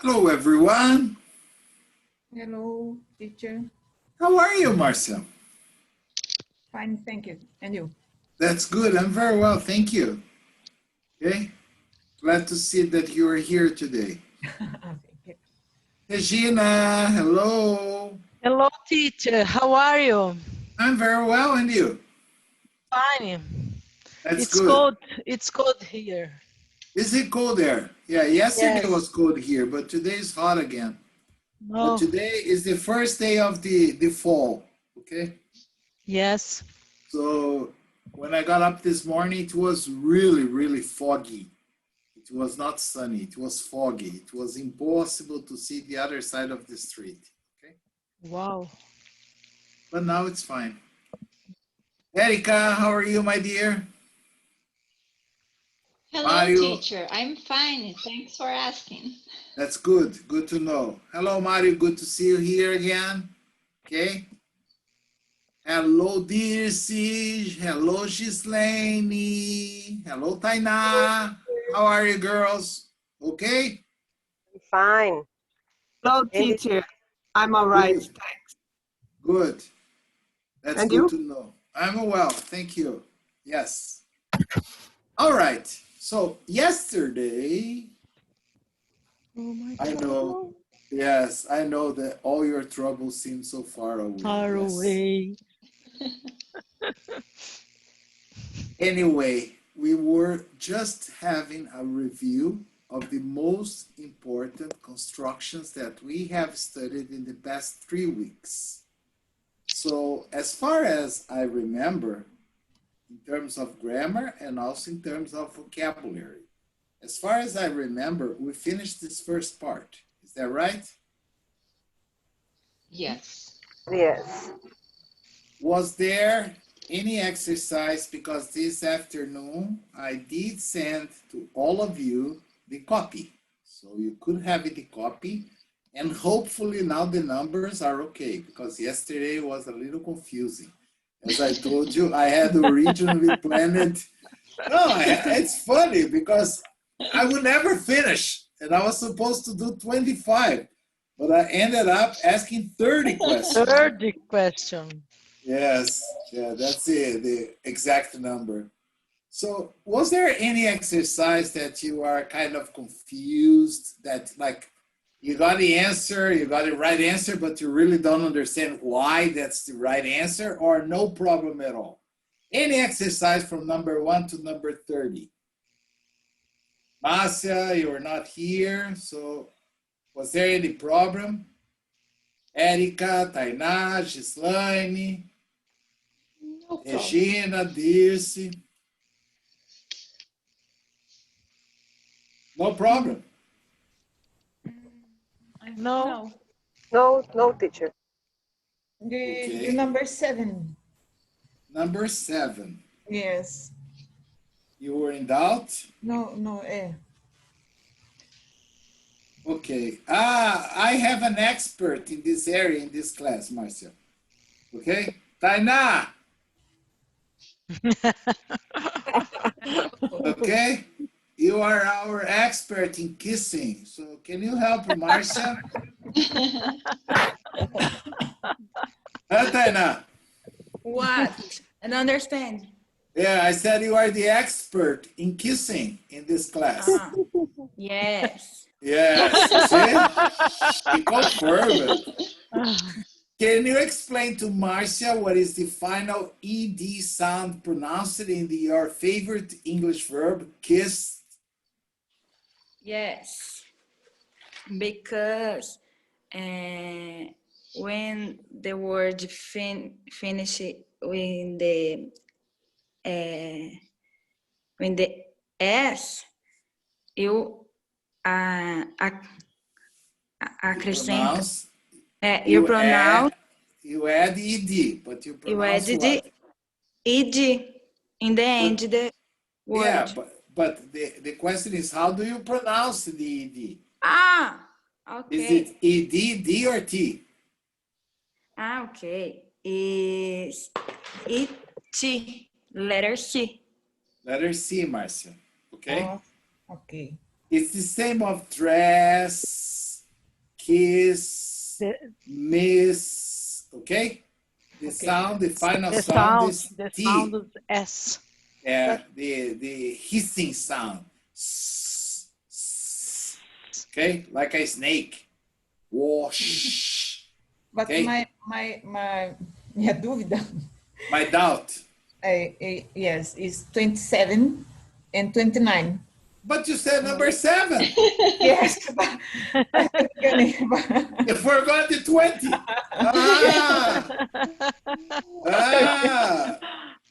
Hello, everyone. Hello, teacher. How are you, Marcia? Fine, thank you. And you? That's good. I'm very well, thank you. Okay. Glad to see that you are here today. Thank you. Regina, hello. Hello, teacher. How are you? I'm very well, and you? Fine. That's It's good. cold. It's cold here. Is it cold there? Yeah, yesterday Yes. was cold here, but today is hot again. But No. today is the first day of the fall, okay? Yes. So when I got up this morning, it was really, really foggy. It was not sunny, it was foggy. It was impossible to see the other side of the street, okay? Wow. But now it's fine. Erika, how are you, my dear? Hello, Mario. teacher. I'm fine. Thanks for asking. That's good. Good to know. Hello, Mario. Good to see you here again. Okay. Hello, Dirce. Hello, Gislaine. Hello, Tainá. How are you, girls? Okay? Fine. Hello, teacher. I'm all right. Good. Thanks. Good. That's And good you? to know. I'm well. Thank you. Yes. All right. So yesterday, Oh my I God. know, yes, I know that all your troubles seem so far away. Far Yes. away. Anyway, we were just having a review of the most important constructions that we have studied in the past 3 weeks. So as far as I remember, in terms of grammar and also in terms of vocabulary, as far as I remember, we finished this first part. Is that right? Yes. Yes. Was there any exercise, because this afternoon I did send to all of you the copy. So you could have the copy, and hopefully now the numbers are okay, because yesterday was a little confusing. As I told you, I had originally planned, it's funny because I would never finish, and I was supposed to do 25, but I ended up asking 30 questions. Third question. Yes, yeah, that's the exact number. So was there any exercise that you are kind of confused, that like you got the answer, you got the right answer, but you really don't understand why that's the right answer, or no problem at all? Any exercise from number 1 to number 30? Marcia, you were not here, so was there any problem? Erika, Tainá, Gislaine, No problem. Regina, Dirce. No problem. No. No, teacher. Okay. The number 7. Number 7. Yes. You were in doubt? No, Okay. I have an expert in this area, in this class, Marcia. Okay? Tainá, okay? You are our expert in kissing. So can you help Marcia? Tainá? What? I don't understand. Yeah, I said you are the expert in kissing in this class. Yes. Yes, see? He confirmed it. Can you explain to Marcia what is the final ED sound pronounced in your favorite English verb, kiss? Yes, because when the word finish with the S, you acrescenta. You pronounce. You add ED, but you pronounce you what? ed in the end the word. Yeah, but the question is, how do you pronounce the ED? Okay. Is it ED, D, or T? Okay. Is it T, letter C. Letter C, Marcia. Okay? Okay. It's the same of dress, his, The, miss, okay? The sound, the final the sound sound, is the T. sound is S. Yeah, the hissing sound. S, s, okay, like a snake. Whoosh. But Okay. minha dúvida My doubt. yes, is 27 and 29. But you said number 7. Yes. You forgot the 20.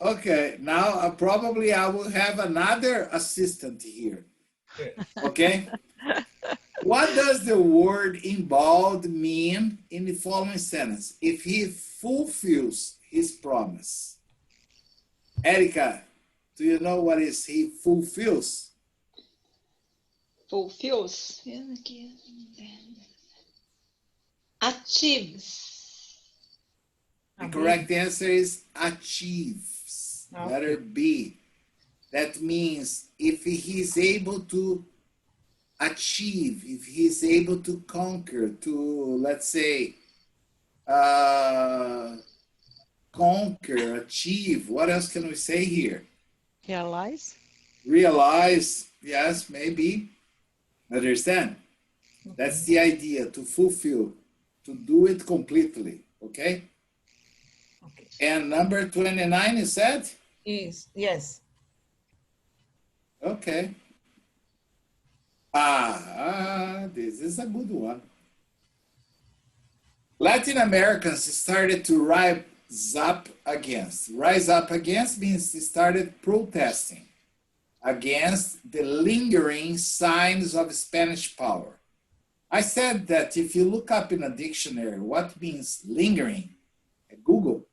Okay. Now probably I will have another assistant here. Okay. What does the word involved mean in the following sentence? If he fulfills his promise. Erica, do you know what is he fulfills? Fulfills. Achieves. The correct answer is achieves. Okay. Letter B. That means if he's able to achieve, if he's able to conquer, to, let's say, conquer, achieve. What else can we say here? Realize? Realize, yes, maybe. Understand? That's the idea, to fulfill, to do it completely, okay? Okay. And number 29, you said? Yes. Okay. This is a good one. Latin Americans started to rise up against. Rise up against means they started protesting against the lingering signs of Spanish power. I said that if you look up in a dictionary what means lingering at Google,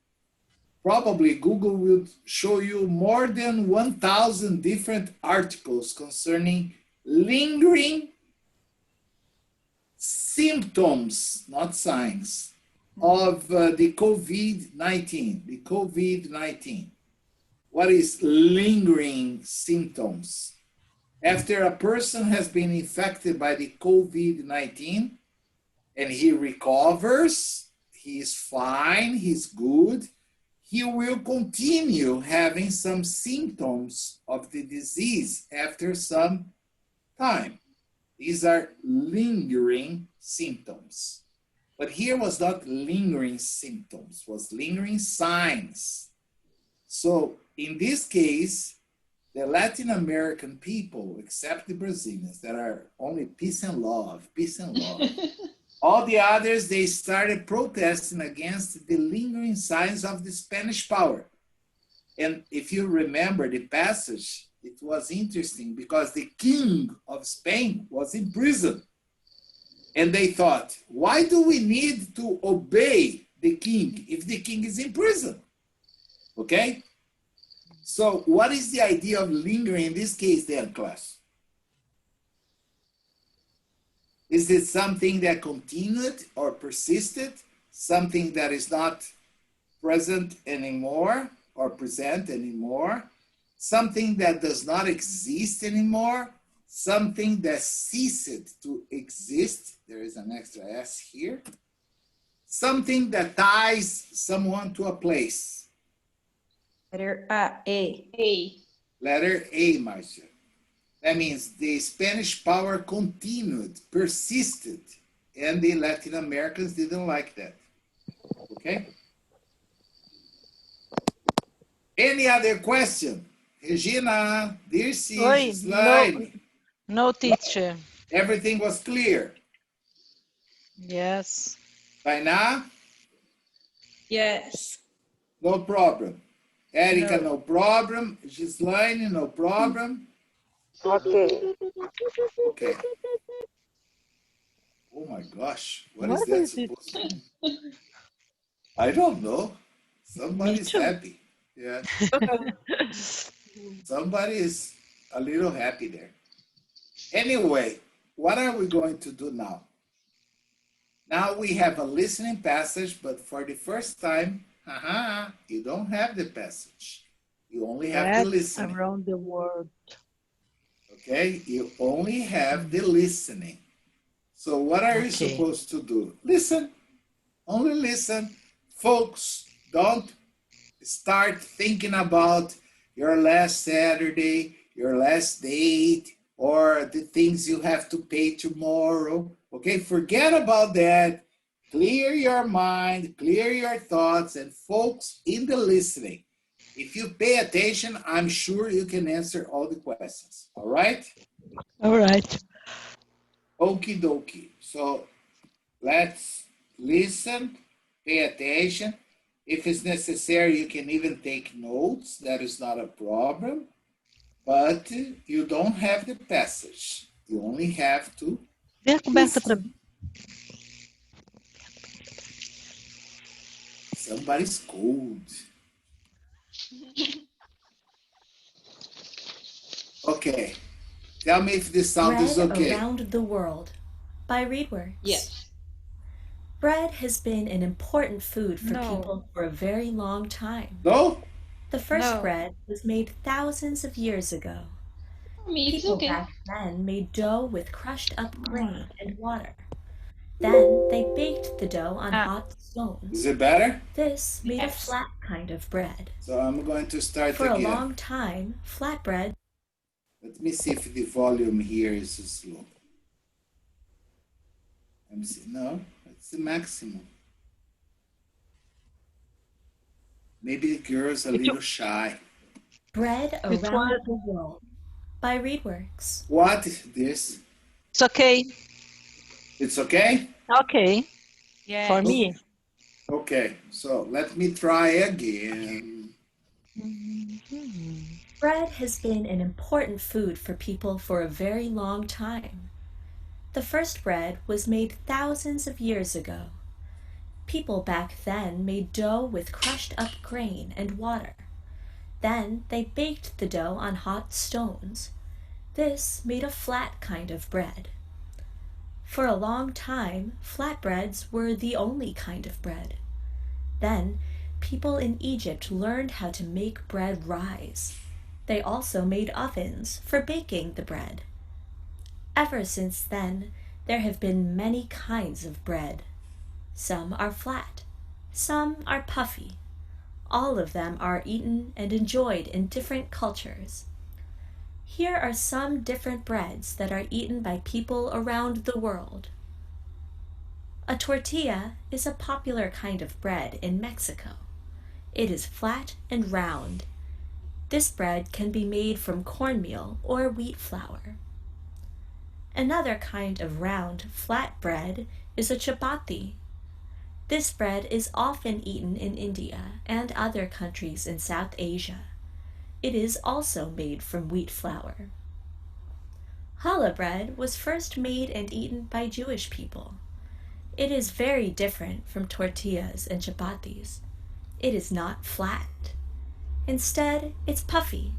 probably Google will show you more than 1,000 different articles concerning lingering symptoms, not signs, of the COVID-19. The COVID-19. What is lingering symptoms? After a person has been infected by the COVID-19 and he recovers, he's fine, he's good, he will continue having some symptoms of the disease after some time. These are lingering symptoms. But here was not lingering symptoms, was lingering signs. So in this case, the Latin American people, except the Brazilians that are only peace and love, all the others, they started protesting against the lingering signs of the Spanish power. And if you remember the passage, it was interesting because the king of Spain was in prison. And they thought, why do we need to obey the king if the king is in prison? Okay? So what is the idea of lingering in this case then, class? Is it something that continued or persisted? Something that is not present anymore or present anymore? Something that does not exist anymore? Something that ceased to exist? There is an extra S here. Something that ties someone to a place. Letter A. A. Letter A, Marcia. That means the Spanish power continued, persisted, and the Latin Americans didn't like that. Okay? Any other question? Regina, Dirce, Oi, Slime. no teacher. Everything was clear. Yes. Tainá, Yes. no problem. Erica, no problem. Gislaine, no problem. Okay. Okay. Oh my gosh, what is What that is it? supposed to be? I don't know. Somebody's too. happy. Yeah. Somebody is a little happy there. Anyway, what are we going to do now? Now we have a listening passage, but for the first time, you don't have the passage. You only have the That's listening. around the world. Okay, you only have the listening. So what are you Okay. supposed to do? Listen, only listen. Folks, don't start thinking about your last Saturday, your last date, or the things you have to pay tomorrow. Okay, forget about that. Clear your mind, clear your thoughts, and folks in the listening. If you pay attention, I'm sure you can answer all the questions. All right? All right. Okie dokie. So let's listen, pay attention. If it's necessary, you can even take notes. That is not a problem. But you don't have the passage. You only have to Dê a coberta para listen. Somebody's cold. Okay. Tell me if this sound is Bread okay. Around the World by Readworks. Yes. Bread has been an important food for No. people for a very long time. No? The first No. bread was made thousands of years ago. For me, it's People okay. back then made dough with crushed up grain and water. Then they baked the dough on hot Is stones. it better? This made a Yes. flat kind of bread. So I'm going to start For a again. long time, flatbread Let me see if the volume here is slow. Let me see. No, it's the maximum. Maybe the girl's a little shy. Bread Which Around one? the World by Readworks. What is this? It's okay. It's okay? Okay. Yes. For me. Okay, so let me try again. Bread has been an important food for people for a very long time. The first bread was made thousands of years ago. People back then made dough with crushed up grain and water. Then they baked the dough on hot stones. This made a flat kind of bread. For a long time, flatbreads were the only kind of bread. Then, people in Egypt learned how to make bread rise. They also made ovens for baking the bread. Ever since then, there have been many kinds of bread. Some are flat, some are puffy. All of them are eaten and enjoyed in different cultures. Here are some different breads that are eaten by people around the world. A tortilla is a popular kind of bread in Mexico. It is flat and round. This bread can be made from cornmeal or wheat flour. Another kind of round, flat bread is a chapati. This bread is often eaten in India and other countries in South Asia. It is also made from wheat flour. Challah bread was first made and eaten by Jewish people. It is very different from tortillas and chapatis. It is not flat. Instead, it's puffy.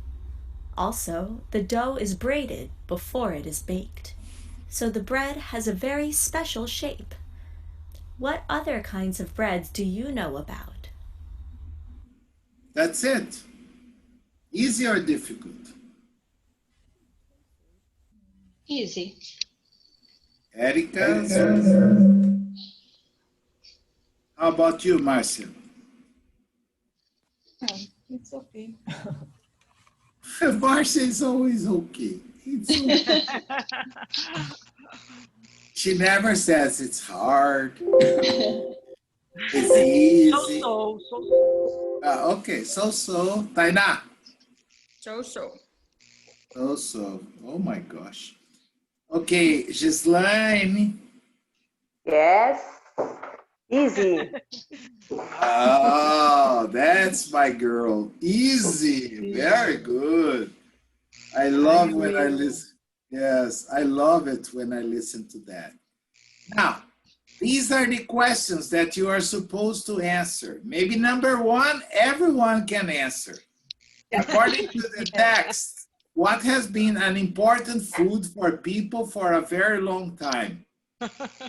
Also, the dough is braided before it is baked. So the bread has a very special shape. What other kinds of breads do you know about? That's it. Easy or difficult? Easy. Erica? How about you, Marcia? It's okay. Marcia is always okay. It's okay. She never says it's hard. It's easy. So. Okay, so. Tainá? So. So. Oh my gosh. Okay, Gislaine. Yes. Easy. Oh, that's my girl. Easy. Very good. I love when I listen. Yes, I love it when I listen to that. Now, these are the questions that you are supposed to answer. Maybe number one, everyone can answer. According to the text, what has been an important food for people for a very long time?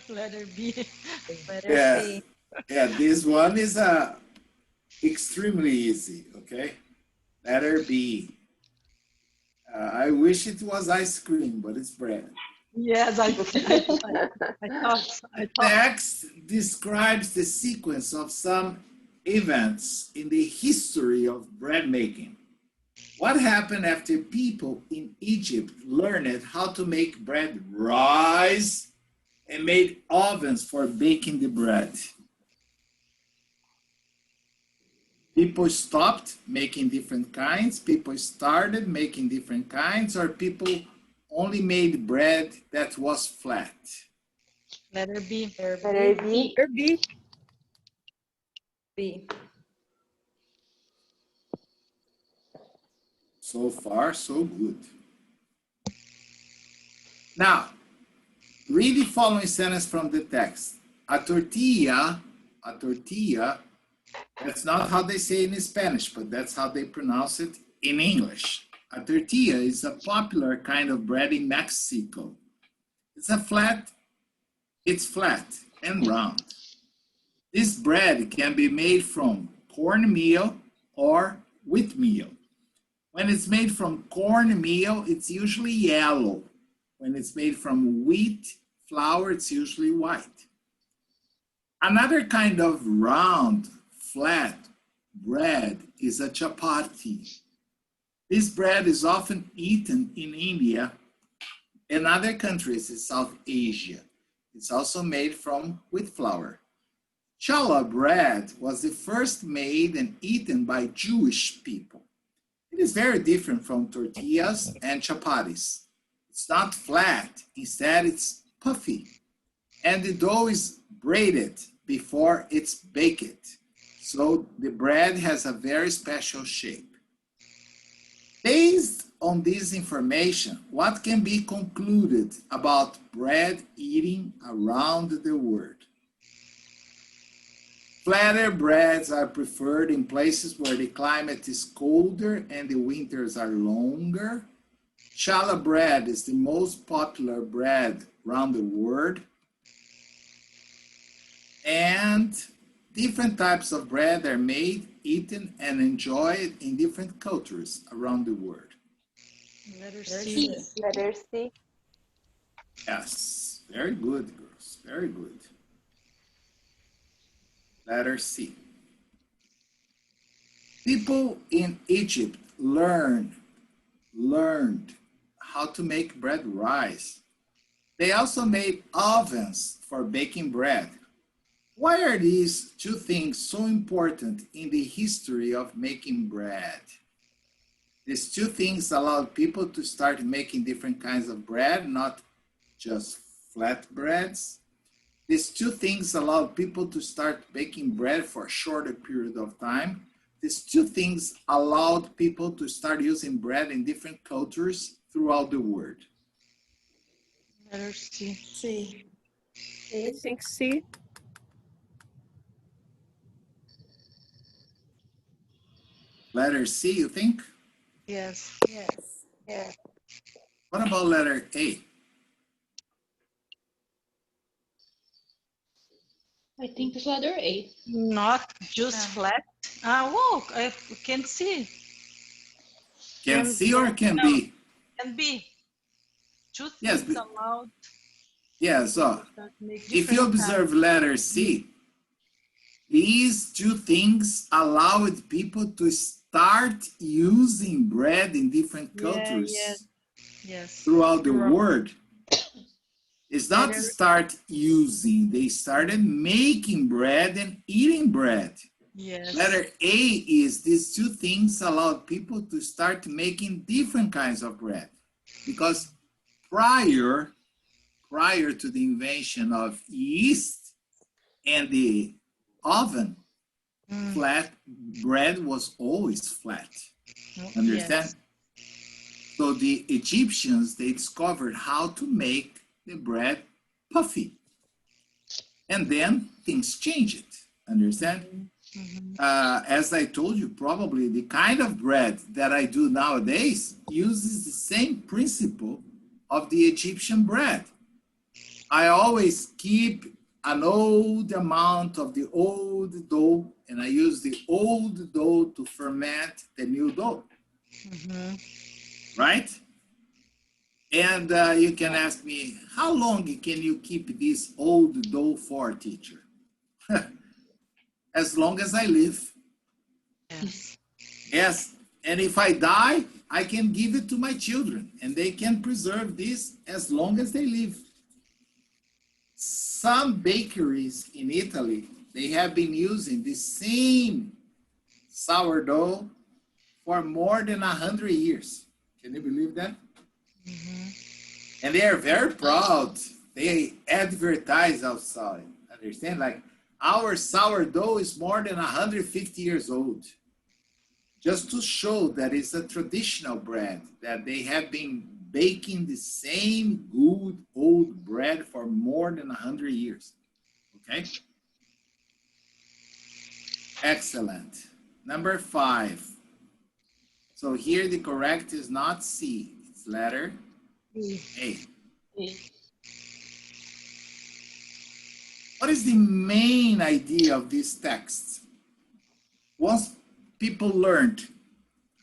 Letter B. Yeah, yeah, this one is extremely easy, okay? Letter B. I wish it was ice cream, but it's bread. Yes, I thought. Text describes the sequence of some events in the history of bread making. What happened after people in Egypt learned how to make bread rise and made ovens for baking the bread? People stopped making different kinds, people started making different kinds, or people only made bread that was flat? Letter B. Letter B. B. B. So far, so good. Now, read the following sentence from the text. A tortilla, that's not how they say it in Spanish, but that's how they pronounce it in English. A tortilla is a popular kind of bread in Mexico. It's flat and round. This bread can be made from cornmeal or wheat meal. When it's made from cornmeal, it's usually yellow. When it's made from wheat flour, it's usually white. Another kind of round, flat bread is a chapati. This bread is often eaten in India and other countries in South Asia. It's also made from wheat flour. Challah bread was the first made and eaten by Jewish people. It is very different from tortillas and chapatis. It's not flat, instead it's puffy. And the dough is braided before it's baked. So the bread has a very special shape. Based on this information, what can be concluded about bread eating around the world? Flatter breads are preferred in places where the climate is colder and the winters are longer. Challah bread is the most popular bread around the world. And different types of bread are made, eaten, and enjoyed in different cultures around the world. Letter C. Letter C. Yes, very good, girls, very good. Letter C. People in Egypt learned how to make bread rise. They also made ovens for baking bread. Why are these two things so important in the history of making bread? These two things allowed people to start making different kinds of bread, not just flat breads. These two things allowed people to start baking bread for a shorter period of time. These two things allowed people to start using bread in different cultures throughout the world. Letter C. C. I think C. Letter C, you think? Yes. Yes. What about letter A? I think it's letter A. Not just flat. Whoa, I can see. Can C or can B? Can be. Two Yes, things but- allowed. Yeah, so That make if you different observe letter C, these two things allowed people to start using bread in different cultures Yes. throughout the You're right. world. It's not to start using, they started making bread and eating bread. Yes. Letter A is these two things allowed people to start making different kinds of bread. Because prior to the invention of yeast and the oven, flat bread was always flat. Understand? So the Egyptians, they discovered how to make the bread puffy. And then things changed. Understand? As I told you, probably the kind of bread that I do nowadays uses the same principle of the Egyptian bread. I always keep an old amount of the old dough, and I use the old dough to ferment the new dough. Right? And you can ask me, how long can you keep this old dough for, teacher? As long as I live. Yes. Yes, and if I die, I can give it to my children, and they can preserve this as long as they live. Some bakeries in Italy, they have been using the same sourdough for more than 100 years. Can you believe that? And they are very proud. They advertise outside. Understand? Like, our sourdough is more than 150 years old. Just to show that it's a traditional bread, that they have been baking the same good old bread for more than 100 years. Okay? Excellent. Number 5. So here the correct is not C, it's letter A. What is the main idea of this text? Once people learned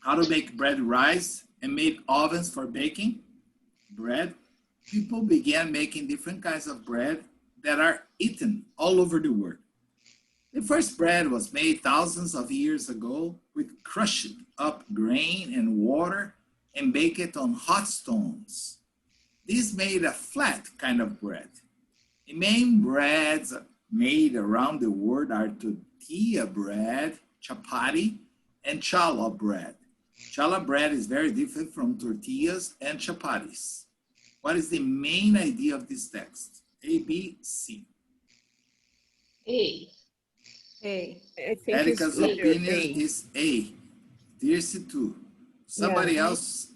how to make bread rise and made ovens for baking bread, people began making different kinds of bread that are eaten all over the world. The first bread was made thousands of years ago with crushed up grain and water and baked it on hot stones. This made a flat kind of bread. The main breads made around the world are tortilla bread, chapati, and challah bread. Challah bread is very different from tortillas and chapatis. What is the main idea of this text? A, B, C. A. A. I think Erica's it's letter opinion A. is A. Dirce too. Somebody else?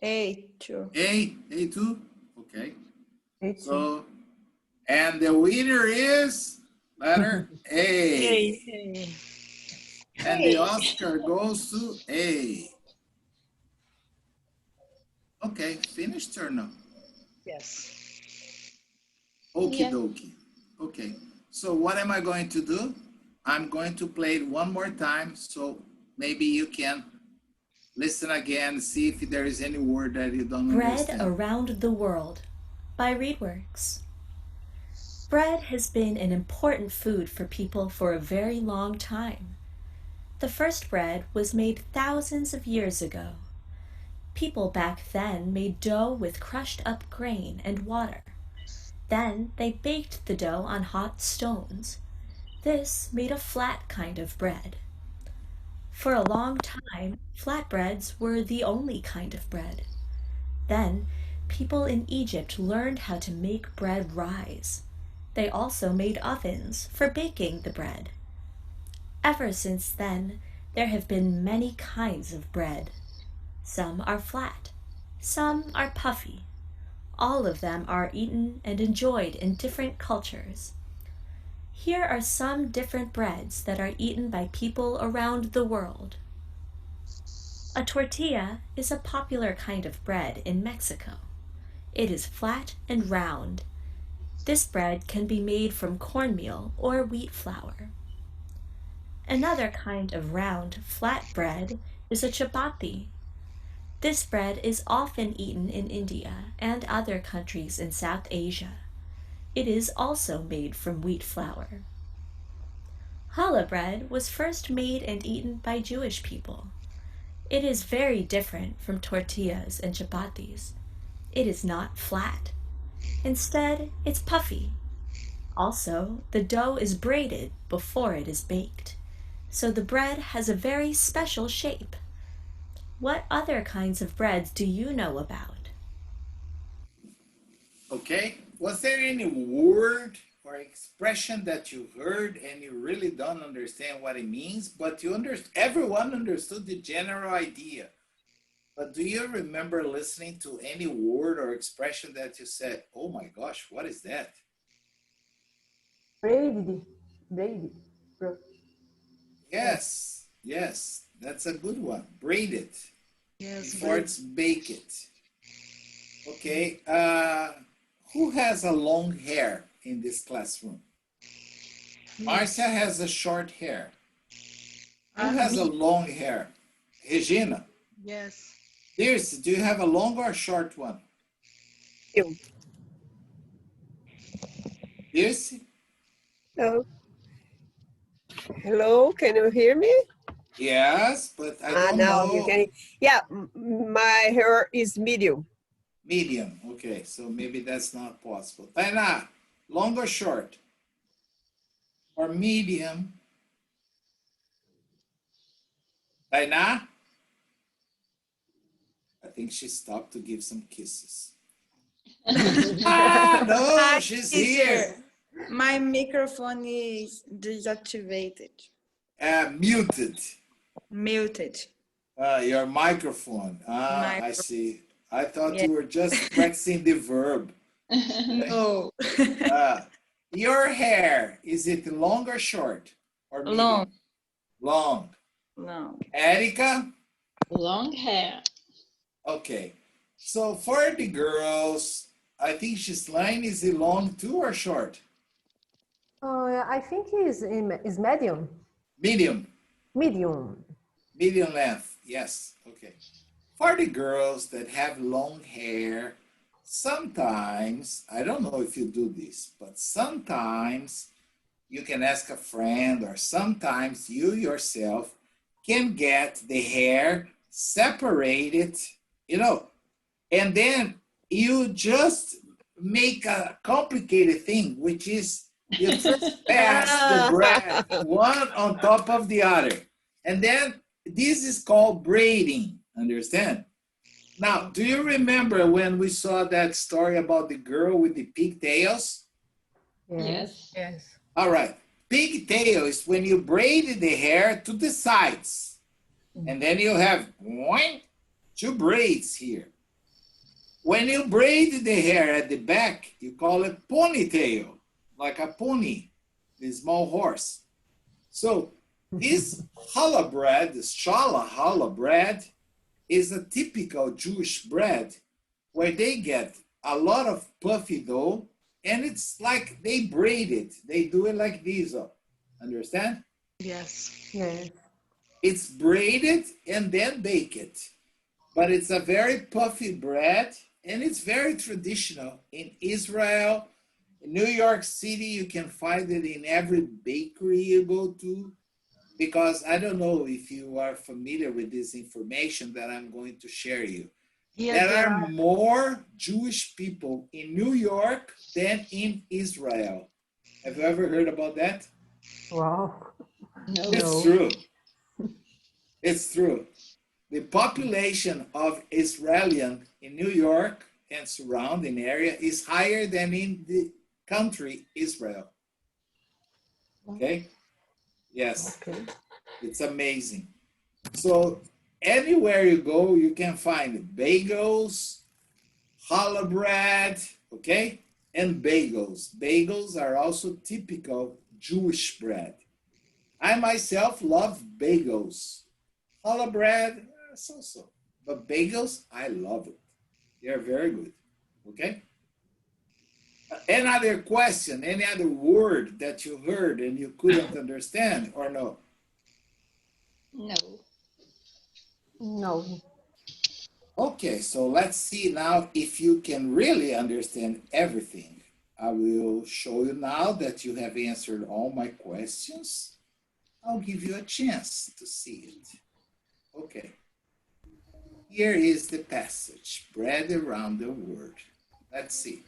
A, true. A too? Okay. A too. So, and the winner is letter A. Hey. And the Oscar goes to A. Okay, finished or no? Yes. Okie Yeah. dokie. Okay, so what am I going to do? I'm going to play it one more time, so maybe you can listen again, see if there is any word that you don't Bread understand. Around the World by Readworks. Bread has been an important food for people for a very long time. The first bread was made thousands of years ago. People back then made dough with crushed up grain and water. Then they baked the dough on hot stones. This made a flat kind of bread. For a long time, flatbreads were the only kind of bread. Then, people in Egypt learned how to make bread rise. They also made ovens for baking the bread. Ever since then, there have been many kinds of bread. Some are flat, some are puffy. All of them are eaten and enjoyed in different cultures. Here are some different breads that are eaten by people around the world. A tortilla is a popular kind of bread in Mexico. It is flat and round. This bread can be made from cornmeal or wheat flour. Another kind of round, flat bread is a chapati. This bread is often eaten in India and other countries in South Asia. It is also made from wheat flour. Challah bread was first made and eaten by Jewish people. It is very different from tortillas and chapatis. It is not flat. Instead, it's puffy. Also, the dough is braided before it is baked, so the bread has a very special shape. What other kinds of breads do you know about? Okay, was there any word or expression that you heard and you really don't understand what it means, but everyone understood the general idea? But do you remember listening to any word or expression that you said, oh my gosh, what is that? Braided. Braided. Bro. Yes, that's a good one. Braided Yes. before it's baked. Okay, who has a long hair in this classroom? Marcia has a short hair. Who has a long hair? Regina. Yes. Dirce, do you have a long or short one? medium. Yes? Oh. Hello, can you hear me? Yes, but I don't Now you know. can. Yeah, my hair is medium. Medium. Okay, so maybe that's not possible. Tainá, long or short? Or medium? Tainá? I think she stopped to give some kisses. Ah, no, Hi, she's teacher. here. My microphone is deactivated, Muted. muted. Your microphone. My I see. I thought Yeah. you were just practicing the verb. no, Your hair, is it long or short? Or medium? long, Long. long. Erica? Long hair. Okay. So for the girls, I think Ghislaine, is it long too or short? I think is medium. Medium. Medium. Medium length. Yes. Okay. For the girls that have long hair, sometimes, I don't know if you do this, but sometimes you can ask a friend, or sometimes you yourself can get the hair separated, and then you just make a complicated thing, which is you trespass the bread one on top of the other. And then this is called braiding, understand? Now, do you remember when we saw that story about the girl with the pigtails? Yes. Yes. All right. Pigtail is when you braided the hair to the sides. And then you have two braids here. When you braid the hair at the back, you call it ponytail, like a pony, the small horse. So this challah bread, this challah bread, is a typical Jewish bread where they get a lot of puffy dough, and it's like they braid it. They do it like this. Understand? Yes. Yes. It's braided and then bake it. But it's a very puffy bread, and it's very traditional in Israel. In New York City, you can find it in every bakery you go to, because I don't know if you are familiar with this information that I'm going to share you. Yes, There are more Jewish people in New York than in Israel. Have you ever heard about that? Wow. No. It's true. It's true. The population of Israelis in New York and surrounding area is higher than in the country Israel. Okay? Yes. Okay. It's amazing. So anywhere you go, you can find bagels, challah bread, okay? And bagels. Bagels are also typical Jewish bread. I myself love bagels. Challah bread, so-so. But bagels, I love it. They're very good, okay? Any other question, any other word that you heard and you couldn't understand or no? No. No. Okay, so let's see now if you can really understand everything. I will show you now that you have answered all my questions. I'll give you a chance to see it. Okay. Here is the passage, bread around the world. Let's see.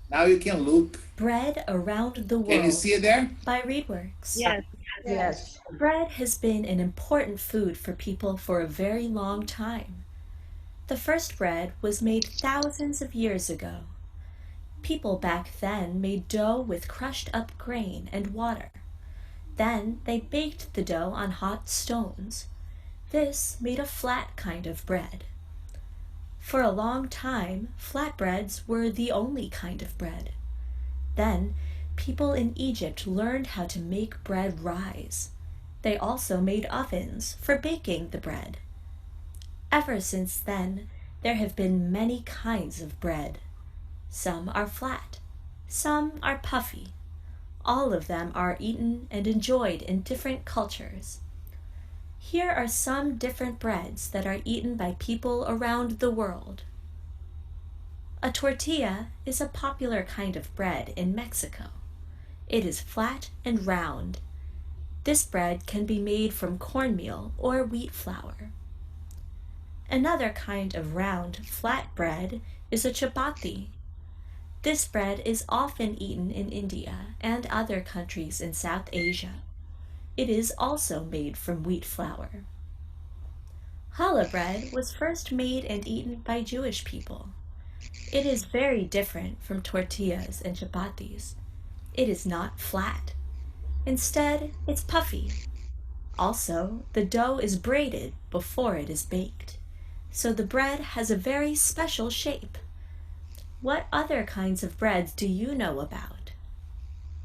Now you can look. Bread Around the World Can you see it there? by Readworks. Yes. Yes. Bread has been an important food for people for a very long time. The first bread was made thousands of years ago. People back then made dough with crushed up grain and water. Then they baked the dough on hot stones. This made a flat kind of bread. For a long time, flatbreads were the only kind of bread. Then, people in Egypt learned how to make bread rise. They also made ovens for baking the bread. Ever since then, there have been many kinds of bread. Some are flat, some are puffy. All of them are eaten and enjoyed in different cultures. Here are some different breads that are eaten by people around the world. A tortilla is a popular kind of bread in Mexico. It is flat and round. This bread can be made from cornmeal or wheat flour. Another kind of round, flat bread is a chapati. This bread is often eaten in India and other countries in South Asia. It is also made from wheat flour. Challah bread was first made and eaten by Jewish people. It is very different from tortillas and chapatis. It is not flat. Instead, it's puffy. Also, the dough is braided before it is baked, so the bread has a very special shape. What other kinds of breads do you know about?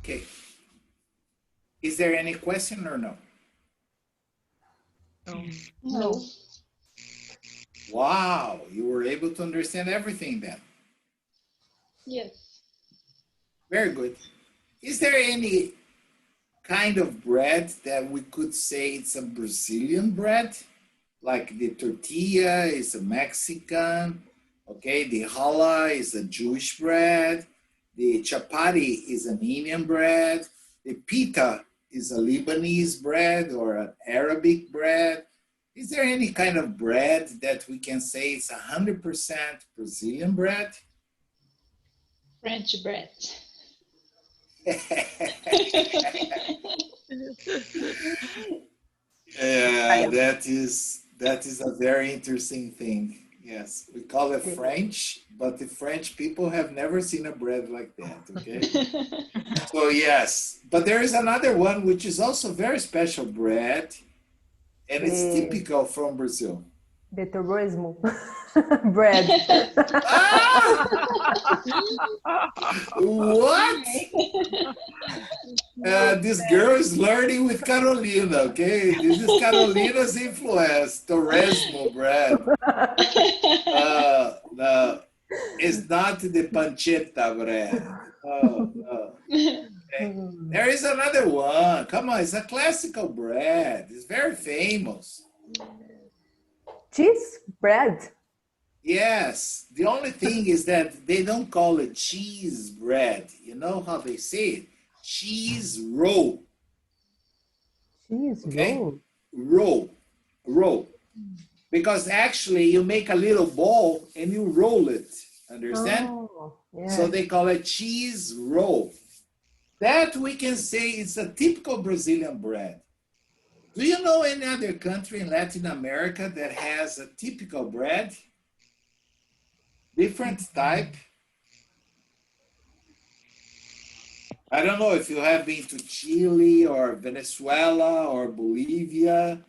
Okay. Is there any question or no? No. Wow, you were able to understand everything then. Yes. Very good. Is there any kind of bread that we could say it's a Brazilian bread? Like the tortilla is a Mexican, okay? The challah is a Jewish bread. The chapati is an Indian bread. The pita is a Lebanese bread or an Arabic bread. Is there any kind of bread that we can say is 100% Brazilian bread? French bread. Yeah, that is a very interesting thing. Yes, we call it French, but the French people have never seen a bread like that, okay? So yes, but there is another one which is also very special bread, and it's typical from Brazil. The torresmo bread. Ah! What? This girl is learning with Carolina, okay? This is Carolina's influence, Torresmo bread. No, it's not the pancetta bread. No. Okay. There is another one. Come on, it's a classical bread. It's very famous. Cheese bread. Yes. The only thing is that they don't call it cheese bread. You know how they say it? Cheese roll. Cheese Okay? roll. Roll. Because actually you make a little ball and you roll it. Understand? Oh, yeah. So they call it cheese roll. That we can say is a typical Brazilian bread. Do you know any other country in Latin America that has a typical bread? Different type? I don't know if you have been to Chile or Venezuela or Bolivia,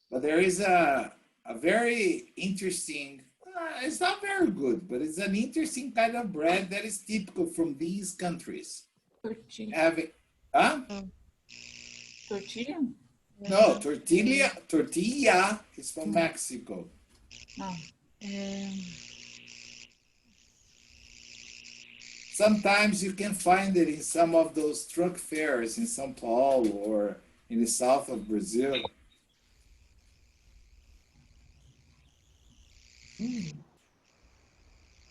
but there is a very interesting, it's not very good, but it's an interesting kind of bread that is typical from these countries. Tortilla. Having, huh? Tortilla? No, tortilla is from Mexico. No. Sometimes you can find it in some of those truck fairs in São Paulo or in the south of Brazil.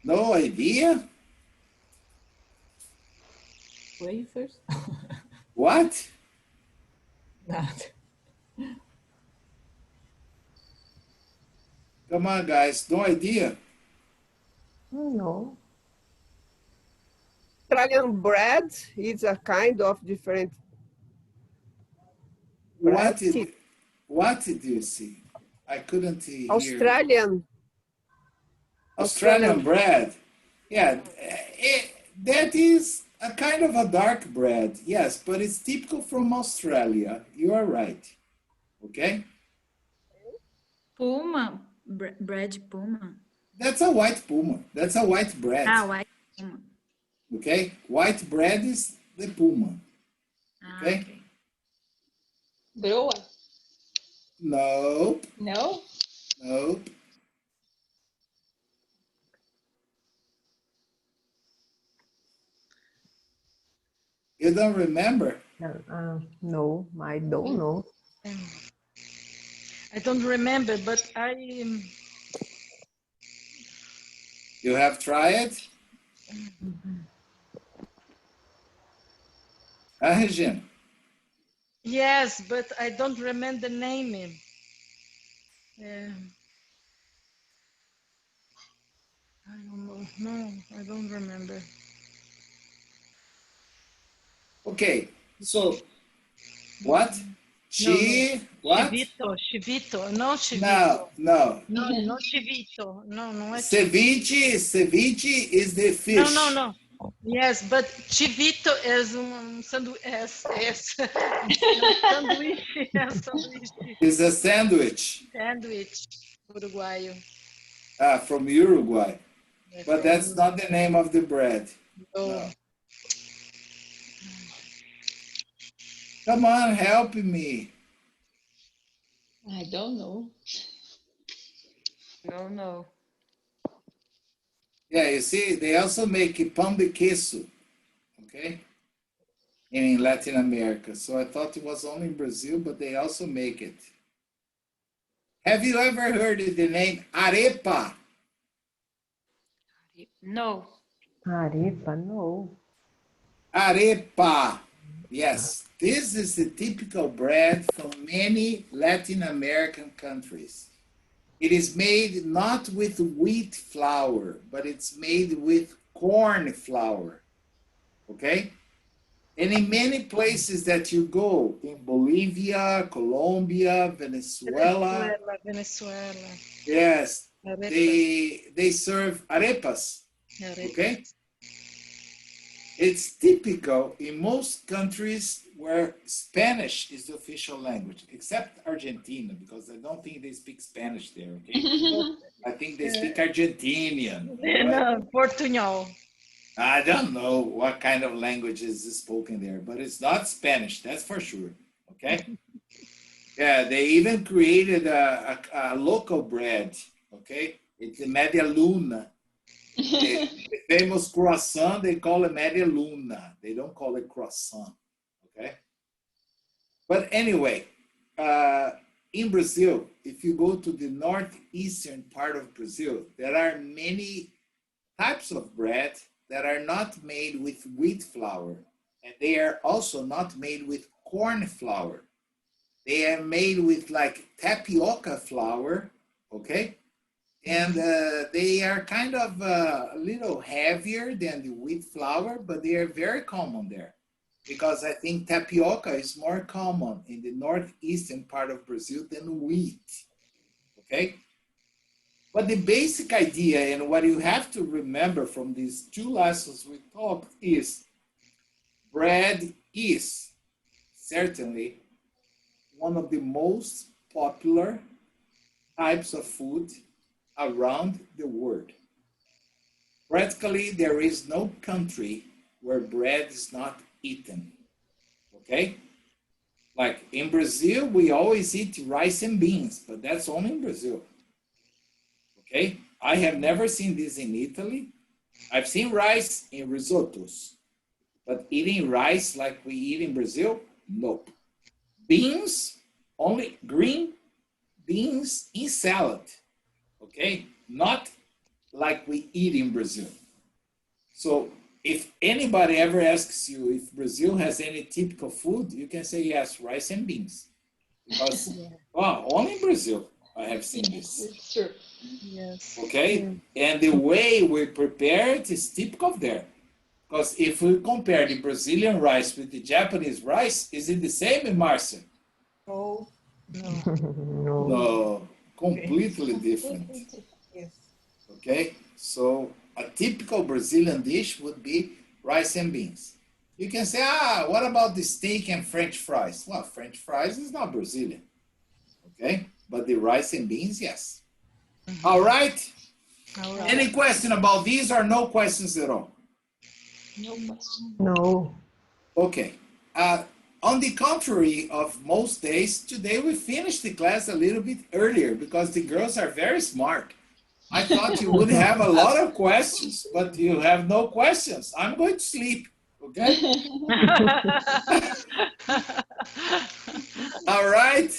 No idea? Wafers? What? Not. Come on, guys, no idea. No. Australian bread is a kind of different bread. What did you see? I couldn't hear. Australian bread. Yeah, that is a kind of a dark bread, yes, but it's typical from Australia. You are right. Okay? Puma, bread puma. That's a white puma. That's a white bread. Ah, white puma. Okay? White bread is the puma. Ah, Okay? Broa? Nope. No? Nope. You don't remember? No, I don't know. I don't remember, but You have tried? Regina? Yes, but I don't remember the name. I don't know. No, I don't remember. Okay, so what? What? Chivito. No, chivito. No, no. No, no chivito. No, não é Ceviche is the fish. No. Yes, but chivito is sanduíche. Sanduíche. Sanduíche. It's a sandwich. Sandwich. Uruguaio. From Uruguay. But that's not the name of the bread. No. Come on, help me. I don't know. No. Yeah, you see, they also make pão de queso, okay, in Latin America. So I thought it was only in Brazil, but they also make it. Have you ever heard of the name arepa? No. Arepa, no. Arepa. Yes, this is the typical bread from many Latin American countries. It is made not with wheat flour, but it's made with corn flour. Okay? And in many places that you go, in Bolivia, Colombia, Venezuela, yes, they serve arepas. Okay? It's typical in most countries where Spanish is the official language, except Argentina, because I don't think they speak Spanish there, okay? I think they speak Argentinian. No, Portuñol. I don't know what kind of language is spoken there, but it's not Spanish, that's for sure, okay? Yeah, they even created a local bread, okay? It's a media luna. The famous croissant, they call it media luna. They don't call it croissant, okay? But anyway, in Brazil, if you go to the northeastern part of Brazil, there are many types of bread that are not made with wheat flour, and they are also not made with corn flour. They are made with like tapioca flour, okay? And they are kind of a little heavier than the wheat flour, but they are very common there because I think tapioca is more common in the northeastern part of Brazil than wheat, okay? But the basic idea and what you have to remember from these two lessons we talked is bread is certainly one of the most popular types of food around the world. Practically, there is no country where bread is not eaten, okay? Like in Brazil, we always eat rice and beans, but that's only in Brazil, okay? I have never seen this in Italy. I've seen rice in risottos, but eating rice like we eat in Brazil, nope. Beans, only green beans in salad. Okay, not like we eat in Brazil. So if anybody ever asks you if Brazil has any typical food, you can say yes, rice and beans. Because, well, only in Brazil I have seen this. It's true. Yes. Okay, and the way we prepare it is typical of there. Because if we compare the Brazilian rice with the Japanese rice, is it the same, Marcia? No. No, completely different. Yes. Okay, so a typical Brazilian dish would be rice and beans. You can say, what about the steak and French fries? Well, French fries is not Brazilian, okay? But the rice and beans, yes. All right? All right. Any question about these or no questions at all? No question. No. Okay. On the contrary of most days, today we finished the class a little bit earlier because the girls are very smart. I thought you would have a lot of questions, but you have no questions. I'm going to sleep, okay? All right.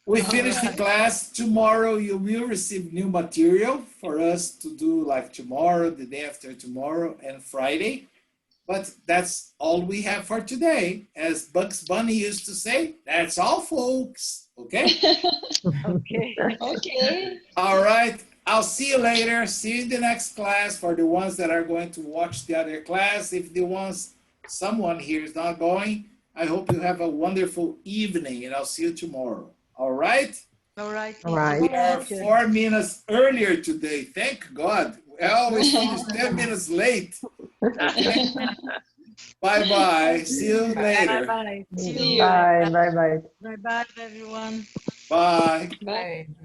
We finish the class. Tomorrow you will receive new material for us to do like tomorrow, the day after tomorrow, and Friday. But that's all we have for today. As Bugs Bunny used to say, that's all, folks. Okay? Okay. Okay. All right. I'll see you later. See you in the next class for the ones that are going to watch the other class. If the ones, someone here is not going, I hope you have a wonderful evening and I'll see you tomorrow. All right? All right. All right. We are 4 minutes earlier today. Thank God. We always finish 10 minutes late. Bye-bye. See you later. Bye-bye. See See you. you. Bye, bye, bye. Bye-bye, everyone. Bye. Bye. Bye.